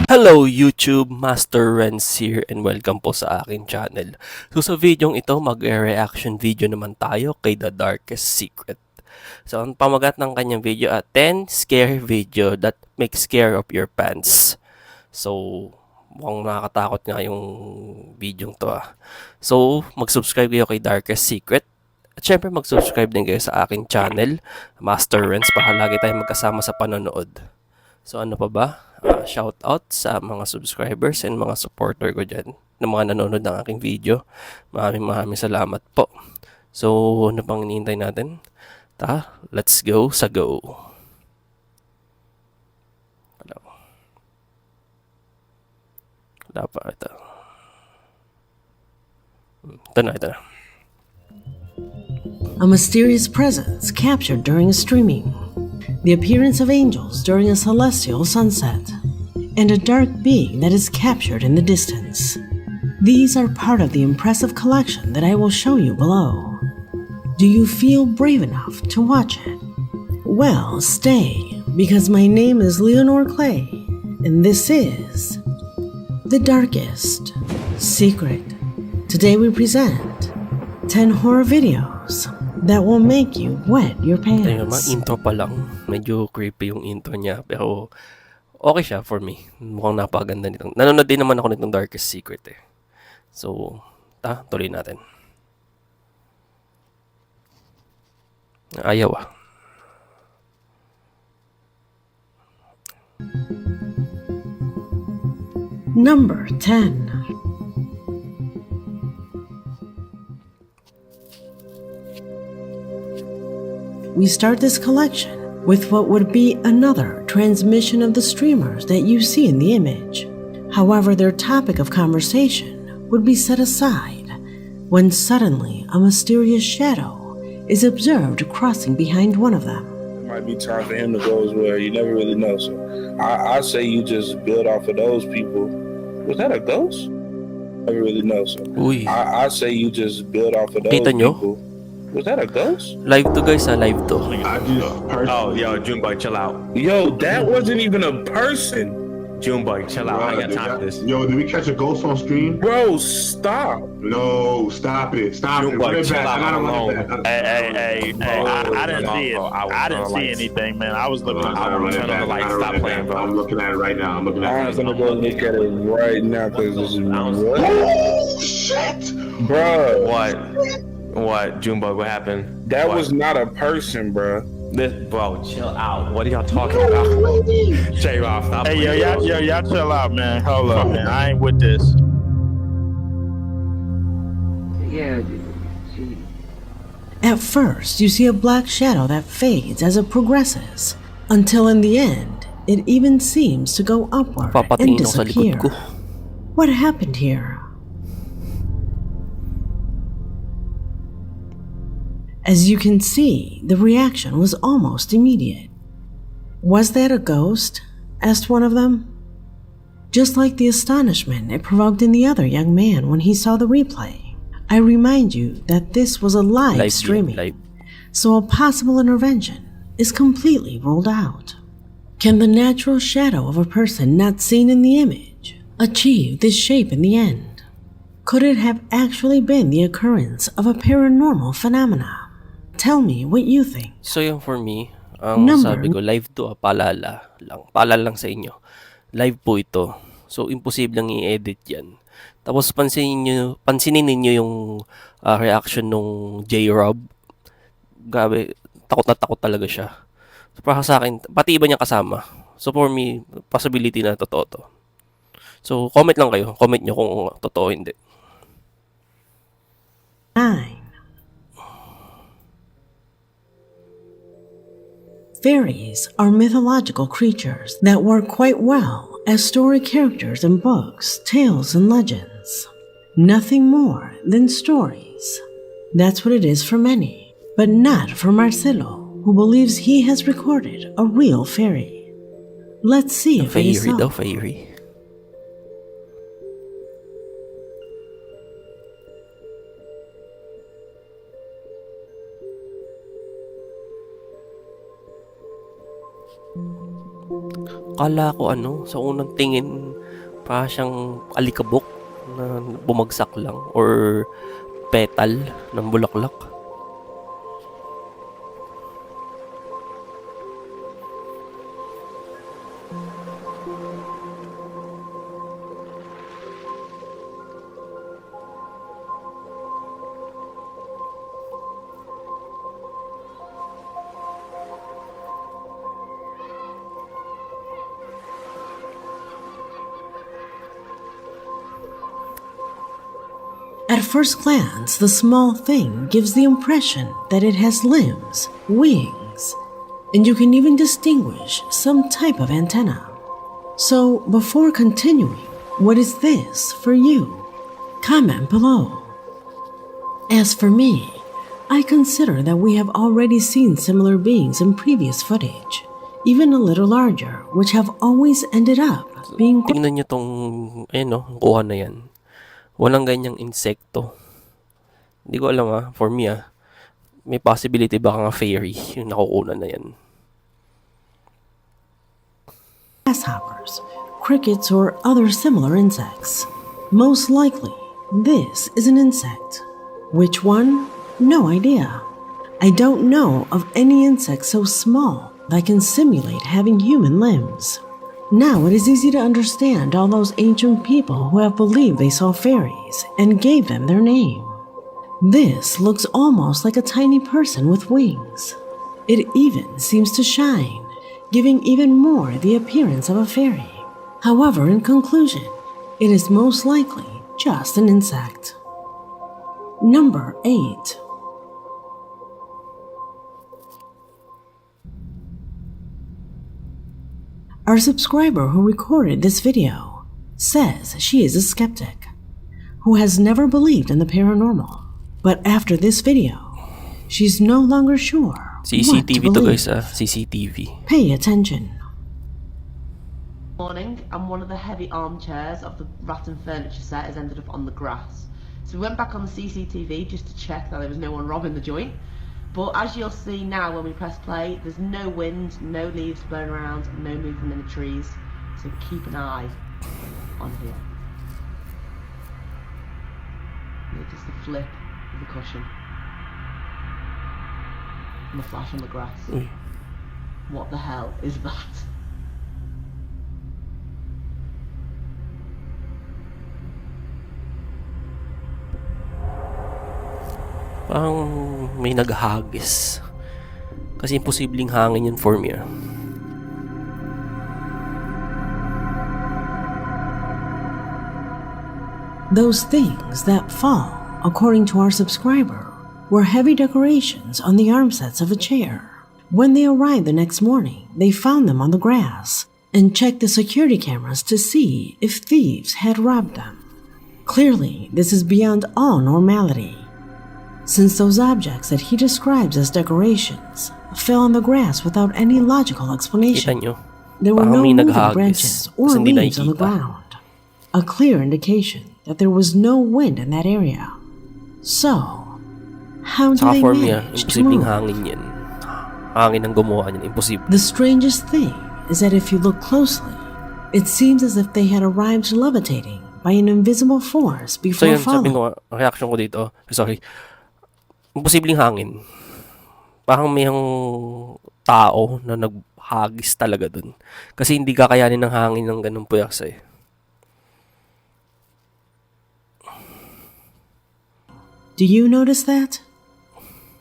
Hello YouTube, Master Renz here and welcome po sa akin channel. So sa videong ito, mag-reaction video naman tayo kay The Darkest Secret. So ang pamagat ng kanyang video at 10 scare video that make scare of your pants. So mukhang nakakatakot nga yung videong to So mag-subscribe kayo kay Darkest Secret. At syempre mag-subscribe din kayo sa akin channel, Master Renz, para lagi tayong magkasama sa panonood. So ano pa ba? Shout out sa mga subscribers and mga supporter ko dyan ng mga nanonood ng aking video. Maraming salamat po. So ano pang hinihintay natin? Let's go sa go. Wala pa ito. Ito na. A mysterious presence captured during a streaming, the appearance of angels during a celestial sunset, and a dark being that is captured in the distance. These are part of the impressive collection that I will show you below. Do you feel brave enough to watch it? Well, stay, because my name is Leonor Clay, and this is The Darkest Secret. Today we present 10 horror videos that will make you wet your pants. Ayun, intro pa lang. Medyo creepy yung intro niya. Pero okay siya for me. Mukhang napakaganda nitong. Nanonood din naman ako nitong Darkest Secret eh. So, tuloy natin. Ayaw Number 10. We start this collection with what would be another transmission of the streamers that you see in the image. However, their topic of conversation would be set aside when suddenly a mysterious shadow is observed crossing behind one of them. It might be time for him to go as well. You never really know. So I say you just build off of those people. Was that a ghost? Never really know. So I say you just build off of those people. Was that a ghost? Live to guys, live to. Oh, yo, Junebug, chill out. Yo, that wasn't even a person. Junebug, chill out. I got time for this. Yo, did we catch a ghost on stream? Bro, stop. No, stop it. Stop it. Junebug, chill I out. Hey, I didn't see it. I didn't see anything, man. I was looking at it. Turn on the lights. Stop playing, bro. I'm looking at it right now. I'm looking at it. I'm gonna go look at it right now because this is what? Oh, shit! Bro. What, Junebug, what happened? That was not a person, bro. Bro, chill out. What are y'all talking about? J-Rob, stop. Hey, y'all chill out, man. Hold up, man. I ain't with this. Yeah. At first, you see a black shadow that fades as it progresses, until in the end, it even seems to go upward and disappear. What happened here? As you can see, the reaction was almost immediate. Was that a ghost? Asked one of them. Just like the astonishment it provoked in the other young man when he saw the replay, I remind you that this was a live streaming, so a possible intervention is completely ruled out. Can the natural shadow of a person not seen in the image achieve this shape in the end? Could it have actually been the occurrence of a paranormal phenomena? Tell me what you think. So yung for me, ang sabi ko, live to, paalala lang sa inyo. Live po ito. So imposible lang i-edit yan. Tapos pansinin ninyo yung reaction nung J-Rob. Grabe, takot na takot talaga siya. So para sa akin, pati iba niya kasama. So for me, possibility na totoo to. So comment lang kayo. Comment nyo kung totoo hindi. 9. Fairies are mythological creatures that work quite well as story characters in books, tales, and legends. Nothing more than stories. That's what it is for many, but not for Marcelo, who believes he has recorded a real fairy. Let's see if it is so. Fairy. Kala ko sa unang tingin, para siyang alikabok na bumagsak lang or petal ng bulaklak. At first glance, the small thing gives the impression that it has limbs, wings, and you can even distinguish some type of antenna. So, before continuing, what is this for you? Comment below. As for me, I consider that we have already seen similar beings in previous footage, even a little larger, which have always ended up being... Tingnan nyo tong, kuha na yan. Walang ganyang insekto. Hindi ko alam for me may possibility baka nga fairy yung nakukunan na yan. Grasshoppers, crickets, or other similar insects. Most likely, this is an insect. Which one? No idea. I don't know of any insect so small that can simulate having human limbs. Now it is easy to understand all those ancient people who have believed they saw fairies and gave them their name. This looks almost like a tiny person with wings. It even seems to shine, giving even more the appearance of a fairy. However, in conclusion, it is most likely just an insect. Number 8. Our subscriber who recorded this video says she is a skeptic who has never believed in the paranormal, but after this video, she's no longer sure CCTV what to to believe. guys, CCTV. Pay attention. Morning, and one of the heavy armchairs of the Rattan furniture set has ended up on the grass. So we went back on the CCTV just to check that there was no one robbing the joint. But as you'll see now when we press play, there's no wind, no leaves blowing around, no movement in the trees. So keep an eye on here. Notice the flip of the cushion. And the flash on the grass. What the hell is that? Parang may naghagis. Kasi imposibleng hangin yun for me. Those things that fall, according to our subscriber, were heavy decorations on the arm sets of a chair. When they arrived the next morning, they found them on the grass and checked the security cameras to see if thieves had robbed them. Clearly, this is beyond all normality, since those objects that he describes as decorations fell on the grass without any logical explanation. Kita nyo? There were Parang no may moving naghagis branches or kasi hindi leaves on the nakikita. ground, a clear indication that there was no wind in that area. So, how do Saka they for me, manage to imposibleng move? hangin yan. Hangin ang gumawa niyan, imposible. The strangest thing is that if you look closely, it seems as if they had arrived levitating by an invisible force So before yun, sabi falling. ko, ang reaction ko dito, sorry, imposibleng hangin. Parang may tao na naghagis talaga dun. Kasi hindi kakayanin ng hangin ng ganung puyaksa eh. Do you notice that?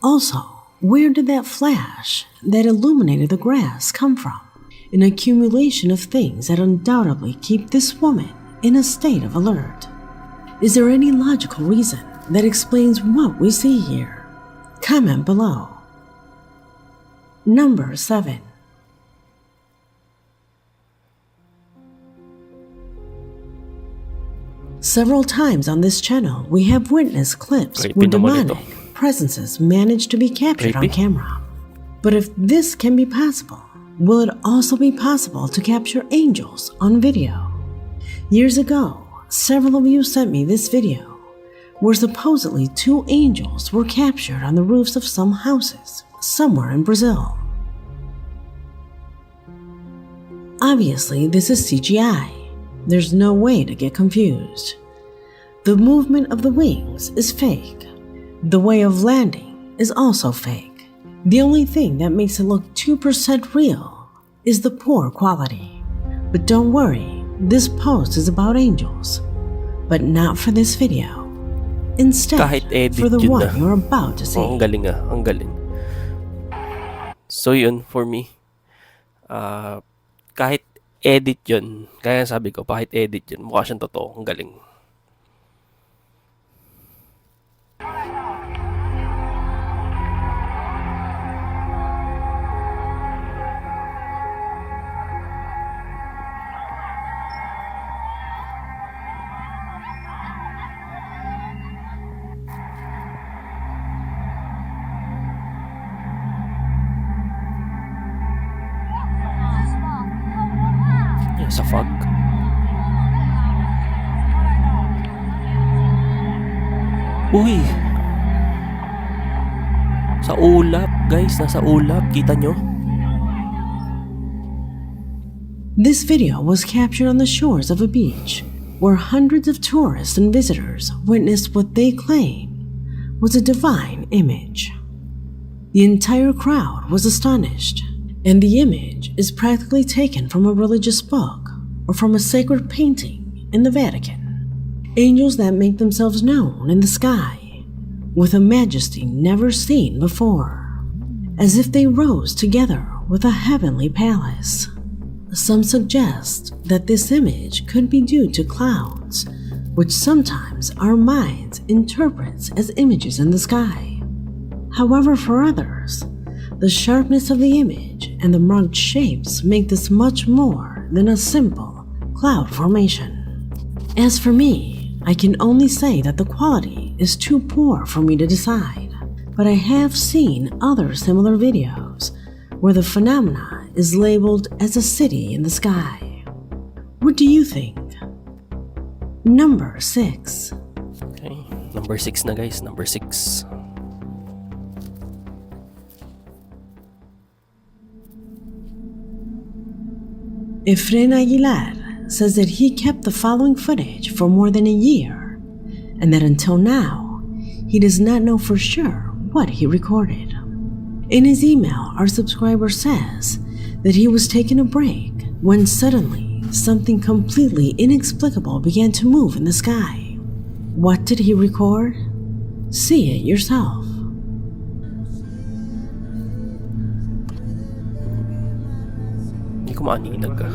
Also, where did that flash that illuminated the grass come from? An accumulation of things that undoubtedly keep this woman in a state of alert. Is there any logical reason that explains what we see here? Comment below. Number 7. Several times on this channel, we have witnessed clips Creepy where naman demonic presences manage to be captured on Creepy. camera. But if this can be possible, will it also be possible to capture angels on video? Years ago, several of you sent me this video where supposedly 2 angels were captured on the roofs of some houses somewhere in Brazil. Obviously, this is CGI. There's no way to get confused. The movement of the wings is fake. The way of landing is also fake. The only thing that makes it look 2% real is the poor quality. But don't worry, this post is about angels, but not for this video. Instead, Kahit edit for the yun one na. you're about to see. Ang galing ang galing. So yun, for me, kahit edit yun, kaya sabi ko, kahit edit yun, mukha siyang totoo, ang galing. Yan, sa fog. Uy! Sa ulap, guys. Nasa ulap. Kita nyo? This video was captured on the shores of a beach where hundreds of tourists and visitors witnessed what they claim was a divine image. The entire crowd was astonished, and the image is practically taken from a religious book or from a sacred painting in the Vatican. Angels that make themselves known in the sky with a majesty never seen before, as if they rose together with a heavenly palace. Some suggest that this image could be due to clouds, which sometimes our minds interprets as images in the sky. However, for others, the sharpness of the image and the marked shapes make this much more than a simple cloud formation. As for me, I can only say that the quality is too poor for me to decide, but I have seen other similar videos where the phenomena is labeled as a city in the sky. What do you think? Number 6. Okay. Number 6 na, guys. Number 6. Efren Aguilar says that he kept the following footage for more than a year, and that until now, he does not know for sure what he recorded. In his email, our subscriber says that he was taking a break when suddenly something completely inexplicable began to move in the sky. What did he record? See it yourself. Hindi ko maaninag ka.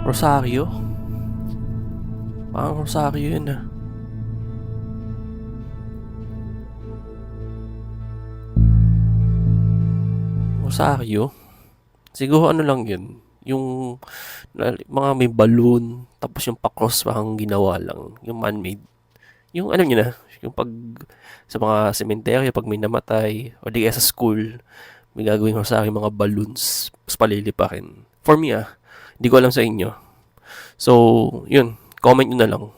Rosario? Parang Rosario yun ah. Rosario? Siguro ano lang yun. Yung mga may balloon, tapos yung pa-cross parang ginawa lang. Yung man-made. Yung ano nyo na, yung pag sa mga sementeryo, pag may namatay, o di kaya sa school, may gagawin Rosario mga balloons, tapos palilipakin. For me hindi ko alam sa inyo. So, yun. Comment nyo na lang.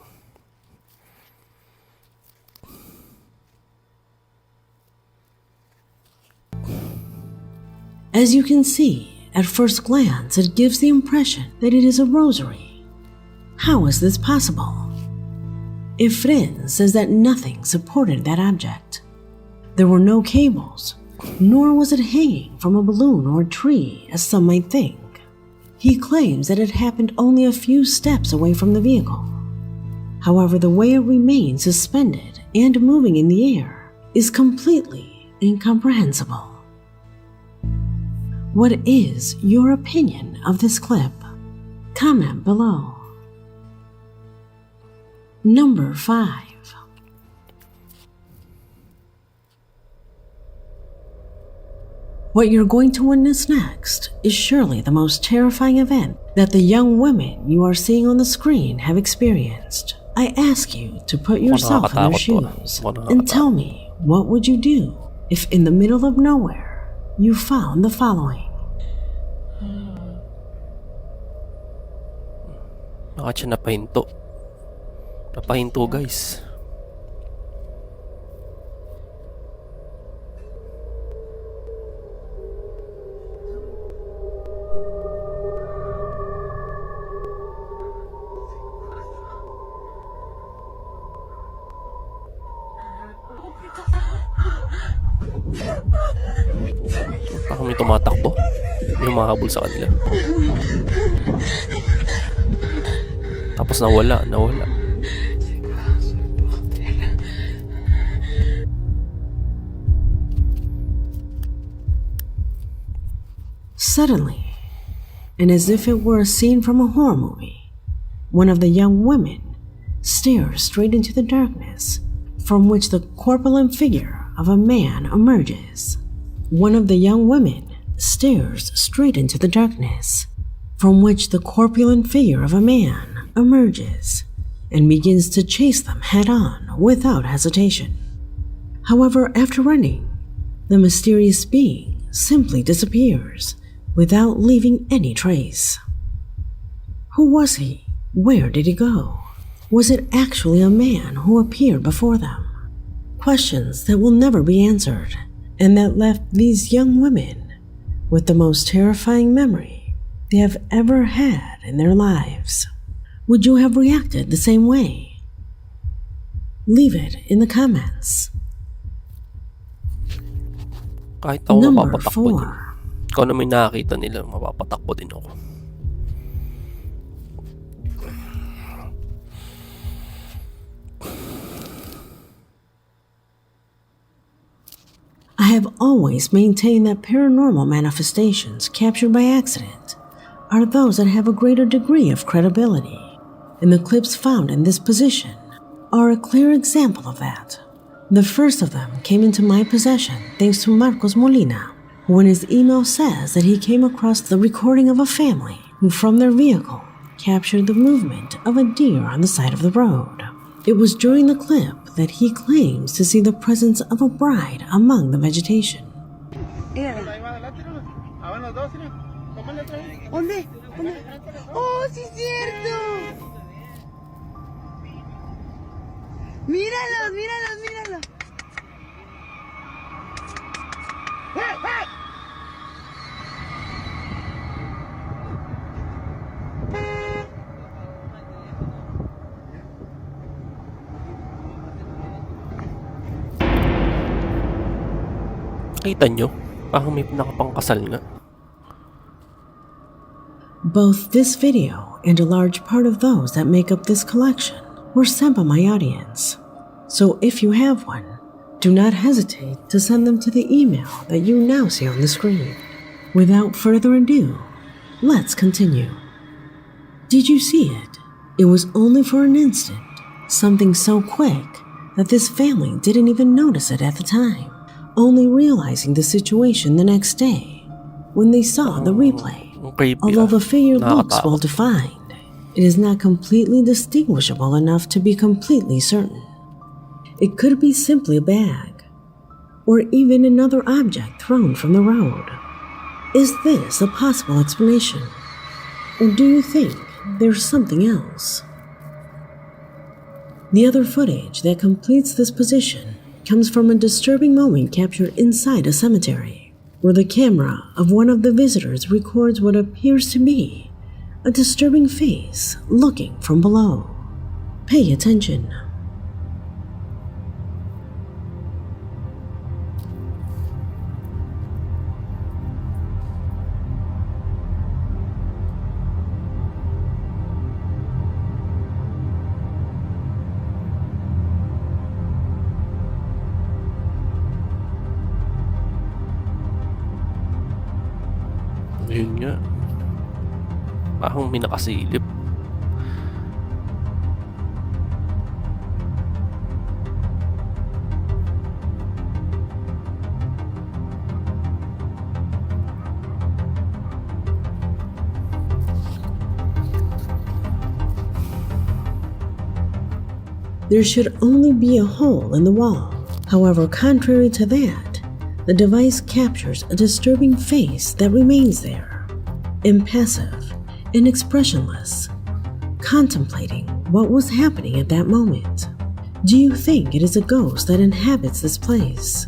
As you can see, at first glance, it gives the impression that it is a rosary. How is this possible? Efren says that nothing supported that object. There were no cables, nor was it hanging from a balloon or a tree, as some might think. He claims that it happened only a few steps away from the vehicle. However, the way it remains suspended and moving in the air is completely incomprehensible. What is your opinion of this clip? Comment below. Number 5. What you're going to witness next is surely the most terrifying event that the young women you are seeing on the screen have experienced. I ask you to put yourself in their shoes and tell me, what would you do if in the middle of nowhere you found the following? Bakit siya napahinto? Napahinto guys. Parang may tumatakbo. Yung mahabol sa kanila. Tapos nawala. Suddenly, and as if it were a scene from a horror movie, one of the young women stares straight into the darkness from which the corpulent figure of a man emerges. One of the young women stares straight into the darkness from which the corpulent figure of a man emerges and begins to chase them head on without hesitation. However, after running, the mysterious being simply disappears without leaving any trace. Who was he? Where did he go? Was it actually a man who appeared before them? Questions that will never be answered, and that left these young women with the most terrifying memory they have ever had in their lives. Would you have reacted the same way? Leave it in the comments. Kahit ako Number mapapatakbo din. 4. Kung ano may nakakita nila, mapapatakbo din ako. I have always maintained that paranormal manifestations captured by accident are those that have a greater degree of credibility, and the clips found in this position are a clear example of that. The first of them came into my possession thanks to Marcos Molina, who in his email says that he came across the recording of a family who from their vehicle captured the movement of a deer on the side of the road. It was during the clip that he claims to see the presence of a bride among the vegetation. ¿Dónde? ¡Oh, sí es cierto! ¡Míralos! Kita nyo? Parang may nakapangkasal nga. Both this video and a large part of those that make up this collection were sent by my audience. So if you have one, do not hesitate to send them to the email that you now see on the screen. Without further ado, let's continue. Did you see it? It was only for an instant, something so quick that this family didn't even notice it at the time, only realizing the situation the next day when they saw the replay. Although the figure looks well defined, it is not completely distinguishable enough to be completely certain. It could be simply a bag, or even another object thrown from the road. Is this a possible explanation? Or do you think there's something else? The other footage that completes this position comes from a disturbing moment captured inside a cemetery, where the camera of one of the visitors records what appears to be a disturbing face looking from below. Pay attention. Yun nga. Parang may nakasilip. There should only be a hole in the wall. However, contrary to that, the device captures a disturbing face that remains there, impassive and expressionless, contemplating what was happening at that moment. Do you think it is a ghost that inhabits this place?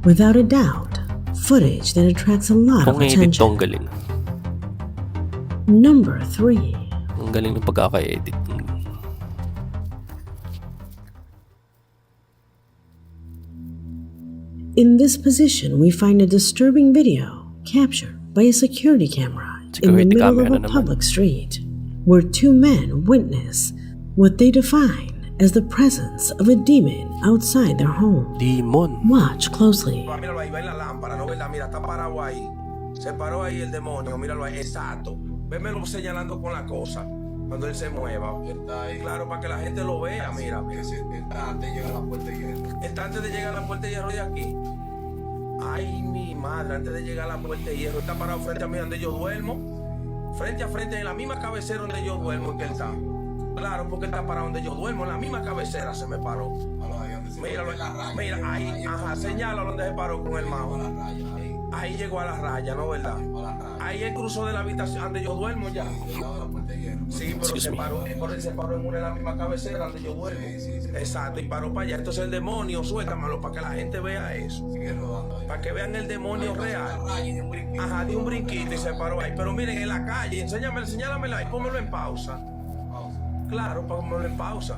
Without a doubt, footage that attracts a lot of Kung edit to, attention. ang galing. Number 3. Ang galing ng pagkaka-edit. In this position, we find a disturbing video captured by a security camera in the Security middle camera of a naman. public street, where two men witness what they define as the presence of a demon outside their home. Demon. Watch closely. Míralo ahí, ve la lámpara, no ve la, mira, está parado ahí. Se paró ahí el demonio, míralo ahí, exacto. Vémelo señalando con la cosa cuando él se mueva. Está ahí. Claro, para que la gente lo vea, mira. Está antes de llegar a la puerta de hierro. Está antes de llegar a la puerta de hierro de aquí. Ay, mi madre, antes de llegar a la puerta de hierro, está parado frente a mí donde yo duermo. Frente a frente, en la misma cabecera donde yo duermo, que él está. Claro, porque él está parado donde yo duermo, en la misma cabecera se me paró. Míralo, mira, ahí, ajá, señala donde se paró con el mago. Ahí llegó a la raya, ¿no, verdad? Ahí él cruzó de la habitación donde yo duermo ya. Sí, pero se paró en una de la misma cabecera donde yo duermo. Exacto, y paró para allá. Entonces el demonio, suéltamelo para que la gente vea eso. Para que vean el demonio real. Ajá, de un brinquito y se paró ahí. Pero miren, en la calle, señálamelo ahí, pónmelo en pausa. Claro, pónmelo en pausa.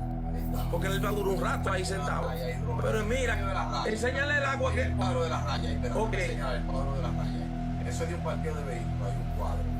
Porque él va a durar un rato ahí sentado. Pero mira, enséñale el agua que... El cuadro de la raya. El cuadro de la raya. Eso es de un parqueo de vehículos, hay un cuadro.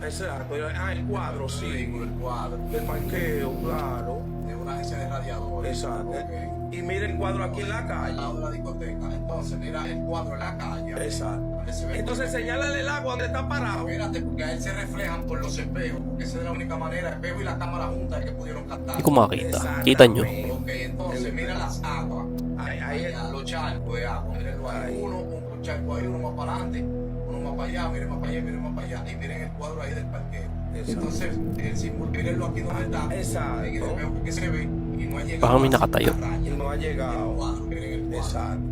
Exacto, el cuadro, sí. El cuadro. Del parqueo, claro. De una agencia de radiadores. Exacto. Okay. Y mira el cuadro aquí en la calle. Al lado de la discoteca. Entonces, mira el cuadro en la calle. Exacto. Entonces, señálale el agua donde está parado. Espérate, porque a él se reflejan por los espejos. Porque esa es la única manera. El espejo y la cámara juntas que pudieron captar. Hindi ko makita. Kita nyo. Ok, entonces, mira las aguas. Ahí los charcos de agua. Mírenlo ahí. Un charco ahí, uno más para adelante. Más para allá, miren más para allá, miren más para allá y miren el cuadro ahí del parqueo. Entonces, el símbolo, mírenlo aquí donde está. Exacto. En el espejo que se ve y no ha llegado. Parang may nakatayo. Y no ha llegado. Miren el cuadro. Exacto.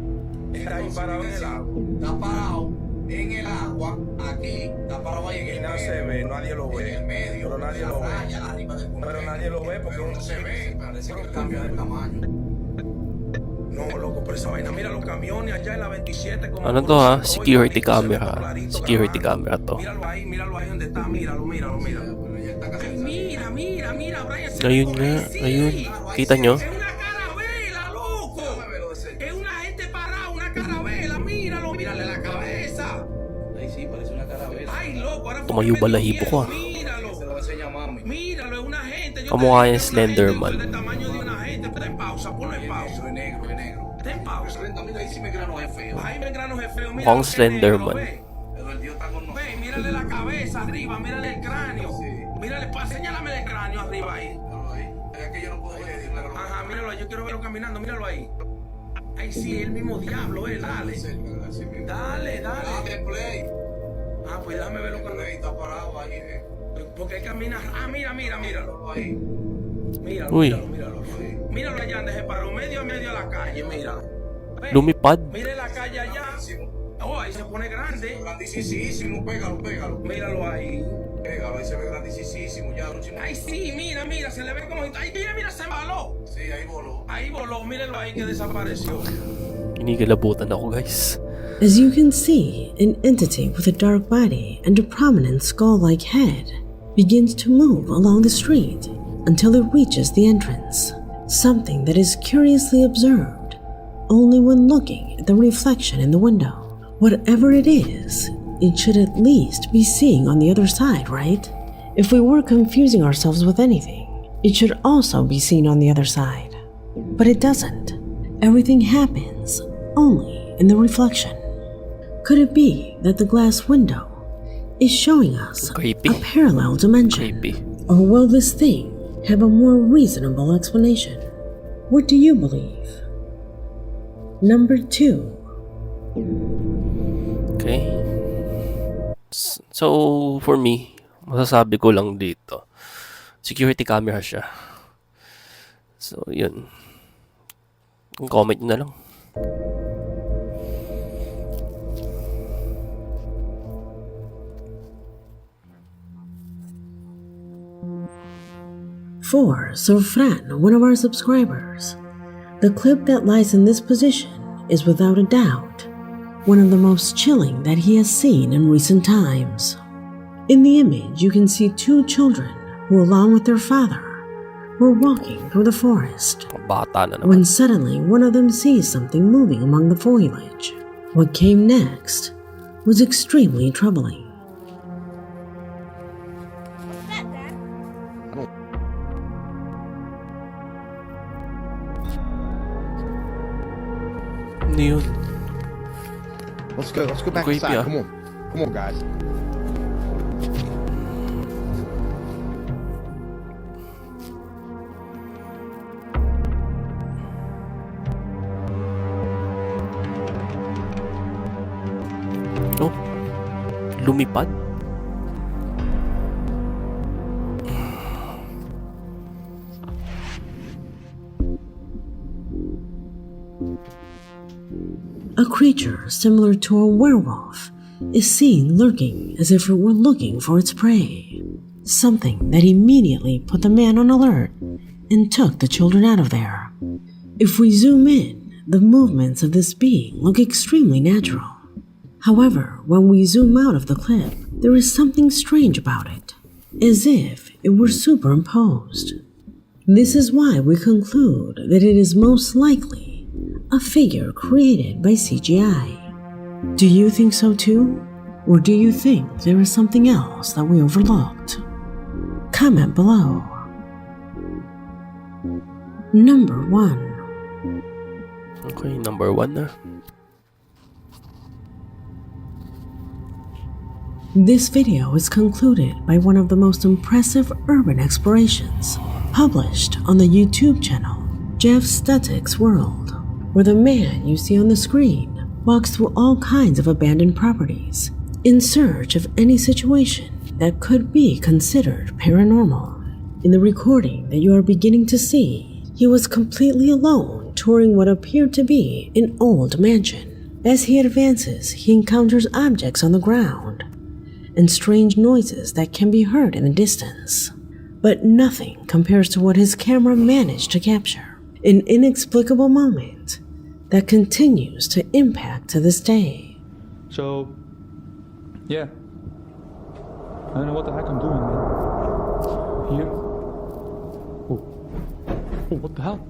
Está ahí parado en el agua. Está parado en el agua, aquí, está parado ahí en el medio. No se ve, nadie lo ve. En el medio. Pero nadie lo ve. Pero nadie lo ve porque uno se ve. Parece que cambia de tamaño. No, loco, pero esa vaina, mira los camiones allá en la 27. Como Ano to ha? Security camera. Security camera to. Míralo ahí donde está, míralo. Mira, Brian. Ayun nga, ayun. Kita nyo? Es una carabela, loco. Es una gente parada, una carabela, míralo, mírale la cabeza. Ay, sí, parece una carabela. Ay, loco, ahora Tumayo balahibo ko ah. Míralo, es una gente. Kamukha niya Slenderman. Del tamaño de una gente, está en pausa, ponlo en pausa. Es negro. Está en pausa. Mira, ahí sí me granos es feo. Ahí me granos es feo. Mukhang Slenderman. Pero el Dios está con nosotros. Ve, mírale la cabeza arriba, mírale el cráneo. Sí. Mírale, señálame el cráneo arriba ahí. Es que yo no puedo ver. Ajá, míralo ahí, yo quiero verlo caminando, míralo ahí. Ay, sí, el mismo diablo, dale. Dale. Dale play. Ah, pues déjame verlo cuando está parado ahí, porque él camina. Ah, míralo ahí. Míralo. Míralo allá donde se paró, medio a la calle, mira. Lumipad. Mire la calle allá. Oh, ahí se pone grande. Grandísimo, pégalo. Míralo ahí. Pégalo, ahí se ve grandísimo ya. Ay, sí, mira, se le ve como... Ay, mira, se embaló. Sí, ahí voló. Míralo ahí que desapareció. Kinikilabutan ako, guys. As you can see, an entity with a dark body and a prominent skull-like head begins to move along the street until it reaches the entrance. Something that is curiously observed only when looking at the reflection in the window. Whatever it is, it should at least be seeing on the other side, right? If we were confusing ourselves with anything, it should also be seen on the other side. But it doesn't. Everything happens only in the reflection. Could it be that the glass window is showing us Creepy. a parallel dimension? Creepy. Or will this thing have a more reasonable explanation? What do you believe? Number 2. Okay. So, for me, masasabi ko lang dito, security camera siya. So, yun. Comment nyo na lang. For Sofran, one of our subscribers, the clip that lies in this position is without a doubt one of the most chilling that he has seen in recent times. In the image, you can see two children who, along with their father, were walking through the forest when suddenly one of them sees something moving among the foliage. What came next was extremely troubling. Let's go back inside. Come on, guys. Oh, lumipad? A creature similar to a werewolf is seen lurking as if it were looking for its prey, something that immediately put the man on alert and took the children out of there. If we zoom in, the movements of this being look extremely natural. However, when we zoom out of the clip, there is something strange about it, as if it were superimposed. This is why we conclude that it is most likely a figure created by CGI. Do you think so too? Or do you think there is something else that we overlooked? Comment below. Number 1. Okay, number 1 na. This video is concluded by one of the most impressive urban explorations published on the YouTube channel Jeff Static's World, where the man you see on the screen walks through all kinds of abandoned properties in search of any situation that could be considered paranormal. In the recording that you are beginning to see, he was completely alone touring what appeared to be an old mansion. As he advances, he encounters objects on the ground and strange noises that can be heard in the distance. But nothing compares to what his camera managed to capture, an inexplicable moment that continues to impact to this day. So, yeah. I don't know what the heck I'm doing, man. Here. Oh, what the hell?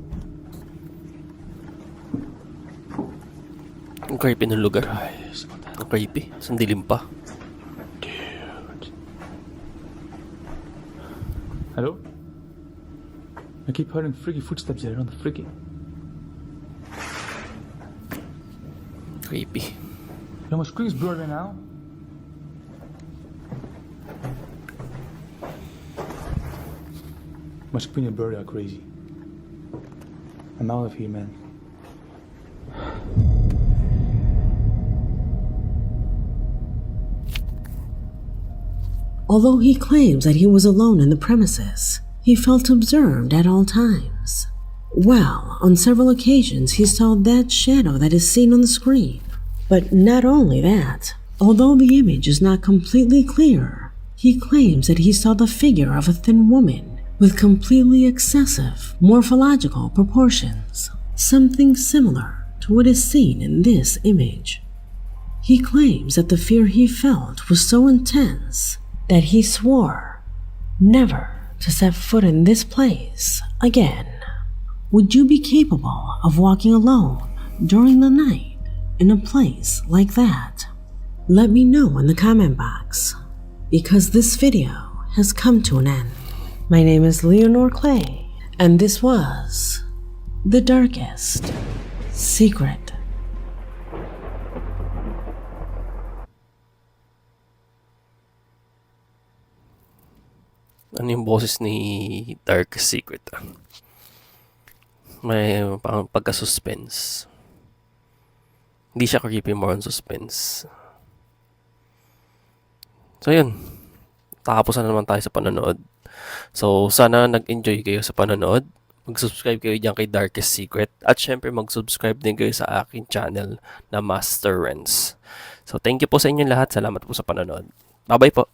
Ang creepy ng lugar. Ang creepy. Sandilim pa. Hello? I keep hearing freaky footsteps there on the freaky. Creepy. You know, my screen is blurry now. My screen and blurry are crazy. I'm out of here, man. Although he claims that he was alone in the premises, he felt observed at all times. Well, on several occasions he saw that shadow that is seen on the screen. But not only that, although the image is not completely clear, he claims that he saw the figure of a thin woman with completely excessive morphological proportions, something similar to what is seen in this image. He claims that the fear he felt was so intense that he swore never to set foot in this place again. Would you be capable of walking alone during the night in a place like that? Let me know in the comment box, because this video has come to an end. My name is Leonor Clay, and this was The Darkest Secret. Ano yung boses ni Darkest Secret? May pagka-suspense. Hindi siya creepy, more on suspense. So yun, tapos na naman tayo sa panonood. So sana nag-enjoy kayo sa panonood. Mag-subscribe kayo dyan kay Darkest Secret. At syempre mag-subscribe din kayo sa aking channel na Master Renz. So thank you po sa inyo lahat. Salamat po sa panonood. Bye bye po.